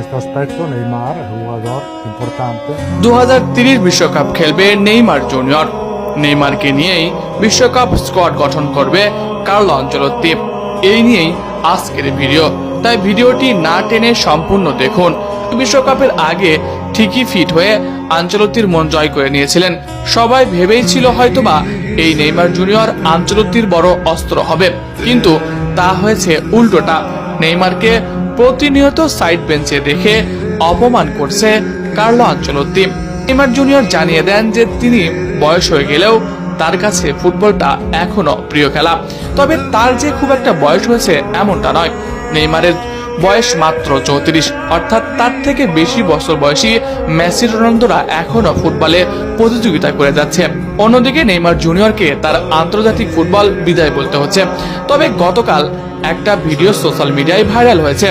questo aspetto Neymar è un giocatore importante. 2030 বিশ্বকাপ খেলবে Neymar junior. নেইমারকে নিয়েই বিশ্বকাপ স্কোয়াড গঠন করবে কার্লো আনচেলত্তি। এই নিয়েই আজকের ভিডিও, তাই ভিডিওটি না টেনে সম্পূর্ণ দেখুন। বিশ্বকাপের আগে ঠিকই ফিট হয়ে আনচেলত্তির মন জয় করে নিয়েছিলেন। সবাই ভেবেই ছিল হয়তোবা এই নেইমার জুনিয়র আনচেলত্তির বড় অস্ত্র হবে, কিন্তু তা হয়েছে উল্টোটা। নেইমারকে প্রতিনিয়ত সাইড বেঞ্চে দেখে অপমান করছে কার্লো আনচেলত্তি। নেইমার জুনিয়র জানিয়ে দেন যে তিনি বয়স হয়ে গেলেও তার কাছে ফুটবলটা এখনো প্রিয় খেলা। তবে তার যে খুব একটা বয়স হয়েছে এমনটা নয়। নেইমারের বয়স মাত্র 34, অর্থাৎ তার থেকে বেশি বছর বয়সী মেসি রোনালদোরা এখনো ফুটবলে প্রতিযোগিতা করে যাচ্ছে। অন্যদিকে নেইমার জুনিয়রকে তার আন্তর্জাতিক ফুটবল বিদায় বলতে হচ্ছে। তবে গতকাল একটা ভিডিও সোশ্যাল মিডিয়ায় ভাইরাল হয়েছে।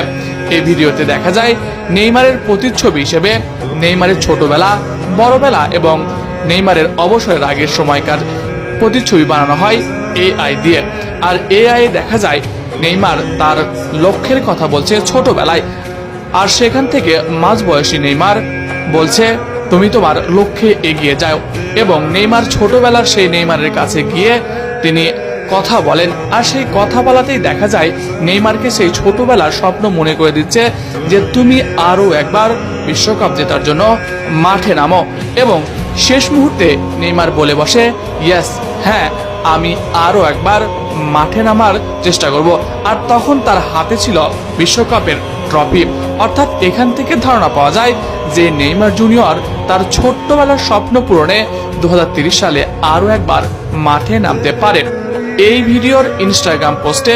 এই ভিডিওতে দেখা যায় নেইমারের প্রতিচ্ছবি হিসেবে নেইমারের ছোটবেলা, বড়বেলা এবং নেইমারের অবসরের আগের সময়কার প্রতিচ্ছবি বানানো হয় এআই দিয়ে। আর এআই দেখা যায় নেইমার তার লক্ষ্যের কথা বলছে ছোটবেলায়, আর সেখান থেকে মাঝবয়সী নেইমার বলছে তুমি তোমার লক্ষ্যে এগিয়ে যাও। এবং নেইমার ছোটবেলার সেই নেইমারের কাছে গিয়ে তিনি কথা বলেন, আর সেই কথা বলাতেই দেখা যায় নেইমারকে সেই ছোটবেলার স্বপ্ন মনে করে দিচ্ছে যে তুমি আরো একবার বিশ্বকাপ জেতার জন্য মাঠে নামো। এবং শেষ মুহূর্তে নেইমার বলে বসে, ইয়েস, হ্যাঁ, আমি আরো একবার মাঠে নামার চেষ্টা করব। আর তখন তার হাতে ছিল বিশ্বকাপের ট্রফি। অর্থাৎ এখান থেকে ধারণা পাওয়া যায় যে নেইমার জুনিয়র তার ছোট্টবেলার স্বপ্ন পূরণে 2030 সালে আরো একবার মাঠে নামতে পারে। এই ভিডিওর ইনস্টাগ্রাম পোস্টে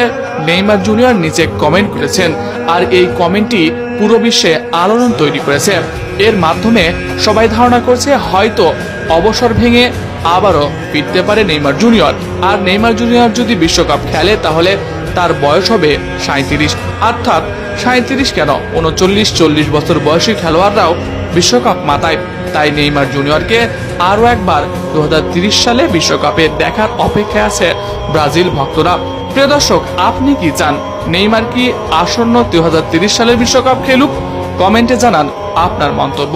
নেইমার জুনিয়র নিচে কমেন্ট করেছেন, আর এই কমেন্টটি পুরো বিশ্বে আলোড়ন তৈরি করেছে। এর মাধ্যমে সবাই ধারণা করছে হয়তো অবসর ভেঙে আবারও ফিরতে পারে নেইমার জুনিয়র। আর নেইমার জুনিয়র যদি বিশ্বকাপ খেলে তাহলে তার বয়স হবে 37, অর্থাৎ 37 কেন, 39-40 বছর বয়সী খেলোয়াড়রাও বিশ্বকাপ মাতায়। তাই নেইমার জুনিয়রকে আরো একবার 2030 সালে বিশ্বকাপে দেখার অপেক্ষায় আছে ব্রাজিল ভক্তরা। প্রিয় দর্শক, আপনি কি চান নেইমার কি আসন্ন 2030 সালের বিশ্বকাপ খেলুক? কমেন্টে জানান আপনার মন্তব্য।